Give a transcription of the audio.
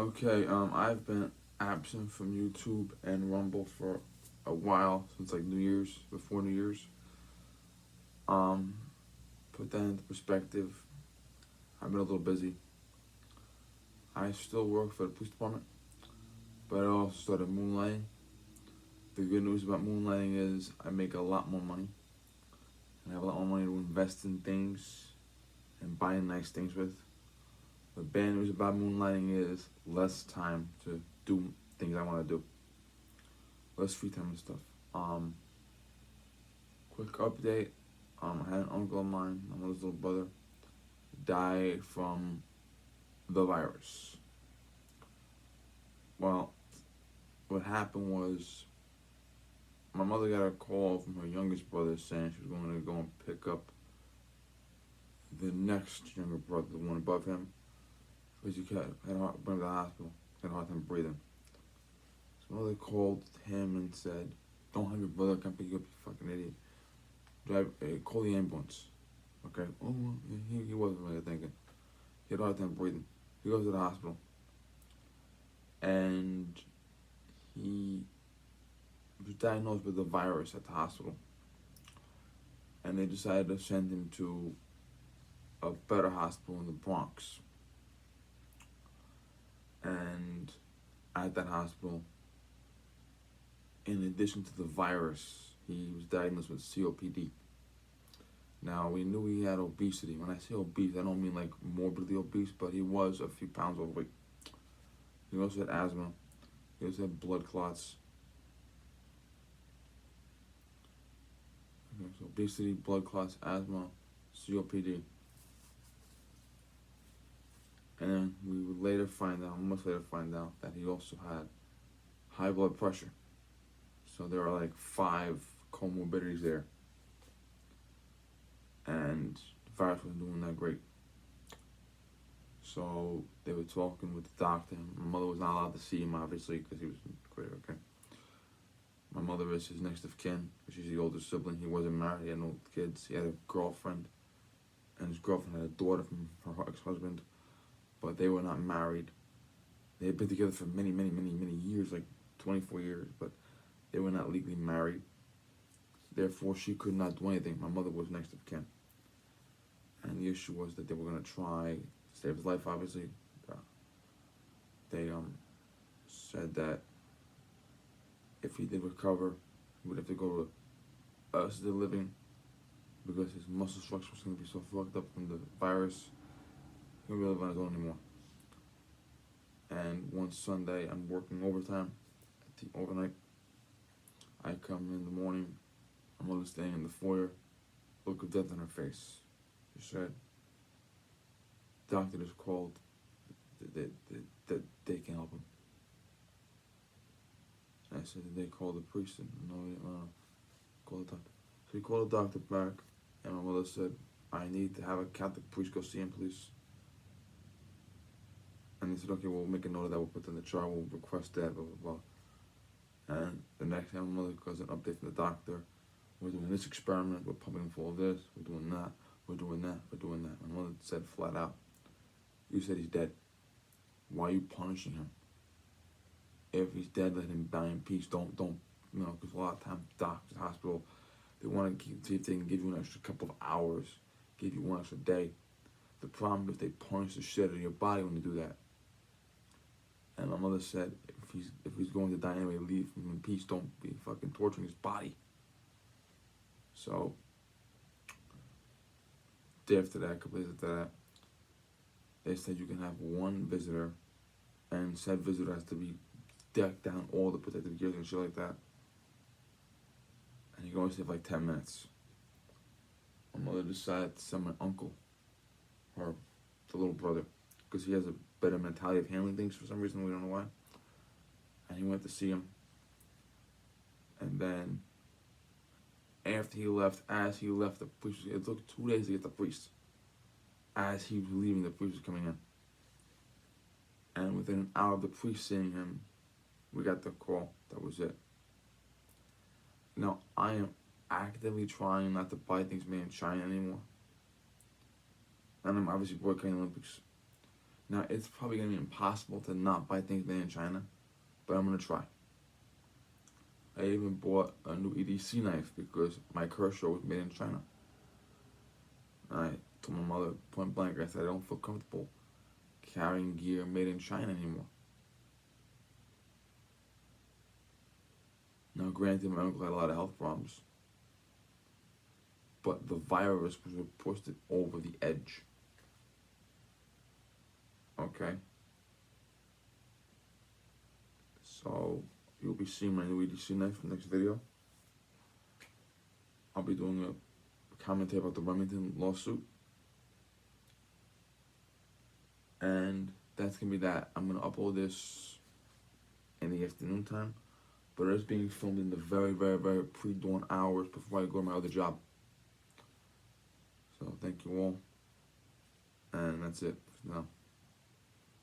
Okay, I've been absent from YouTube and Rumble for a while, since like New Year's, before New Year's. Um, put that into perspective, I've been a little busy. I still work for the police department, but I also started moonlighting. The good news about moonlighting is I make a lot more money, and I have a lot more money to invest in things and buy nice things with. The bad news about moonlighting is less time to do things I want to do, less free time and stuff. Um, Quick update. I had an uncle of mine, my mother's little brother, die from the virus. Well, what happened was my mother got a call from her youngest brother saying she was going to go and pick up the next younger brother, the one above him, because he had a heart, went to the hospital, had a hard time breathing. So my mother called him and said, "Don't have your brother come pick you up, you fucking idiot. Call the ambulance." Okay. Oh, he wasn't really thinking. He had a hard time breathing. He goes to the hospital, and he was diagnosed with the virus at the hospital. And they decided to send him to a better hospital in the Bronx. And at that hospital, in addition to the virus, he was diagnosed with COPD. Now, we knew he had obesity. When I say obese, I don't mean like morbidly obese, but he was a few pounds overweight. He also had asthma. He also had blood clots. Okay, so obesity, blood clots, asthma, COPD. And then we would later find out, much later find out, that he also had high blood pressure. So there are like 5 comorbidities there. And the virus wasn't doing that great. So they were talking with the doctor. My mother was not allowed to see him, obviously, because he was great, okay? My mother is his next of kin. She's the older sibling. He wasn't married. He had no kids. He had a girlfriend. And his girlfriend had a daughter from her ex-husband. But they were not married. They had been together for many, many, many, many years, like 24 years. But they were not legally married. Therefore, she could not do anything. My mother was next of kin. And the issue was that they were going to try to save his life, obviously. They said that if he did recover, he would have to go to assisted living because his muscle structure was going to be so fucked up from the virus. He wouldn't really want to go anymore. And one Sunday, I'm working overtime at the overnight. I come in the morning. My mother's staying in the foyer, look of death on her face. She said, "Doctor just called. They can't help him." And I said, "Did they call the priest?" And no, call the doctor. So he called the doctor back, and my mother said, "I need to have a Catholic priest go see him, please." And they said, "Okay, we'll make a note of that. We'll put that in the chart. We'll request that, blah, blah, blah." And the next time my mother goes an update from the doctor. "We're doing this experiment. We're pumping him full of this. We're doing that. We're doing that. We're doing that." My mother said flat out, "You said he's dead. Why are you punishing him? If he's dead, let him die in peace. Don't, because a lot of times doctors, hospital, they want to see if they can give you an extra couple of hours, give you one extra day. The problem is they punish the shit out of your body when they do that." And my mother said, if he's going to die anyway, leave him in peace. Don't be fucking torturing his body." So, day after that, a couple days after that, they said you can have one visitor, and said visitor has to be decked down all the protective gear and shit like that. And you can only stay for like 10 minutes. My mother decided to send my uncle, or the little brother, because he has a better mentality of handling things for some reason, we don't know why. And he went to see him. And then, after he left, as he left, the priest, it took 2 days to get the priest. As he was leaving, the priest was coming in. And within an hour of the priest seeing him, we got the call. That was it. Now, I am actively trying not to buy things made in China anymore. And I'm obviously boycotting the Olympics. Now, it's probably going to be impossible to not buy things made in China, but I'm going to try. I even bought a new EDC knife because my Kershaw was made in China. I told my mother point blank, I said I don't feel comfortable carrying gear made in China anymore. Now, granted, my uncle had a lot of health problems, but the virus was pushed over the edge. Okay? So, you'll be seeing my new EDC knife in the next video. I'll be doing a commentary about the Remington lawsuit. And that's going to be that. I'm going to upload this in the afternoon time, but it is being filmed in the very, very, very pre-dawn hours before I go to my other job. So thank you all, and that's it for now.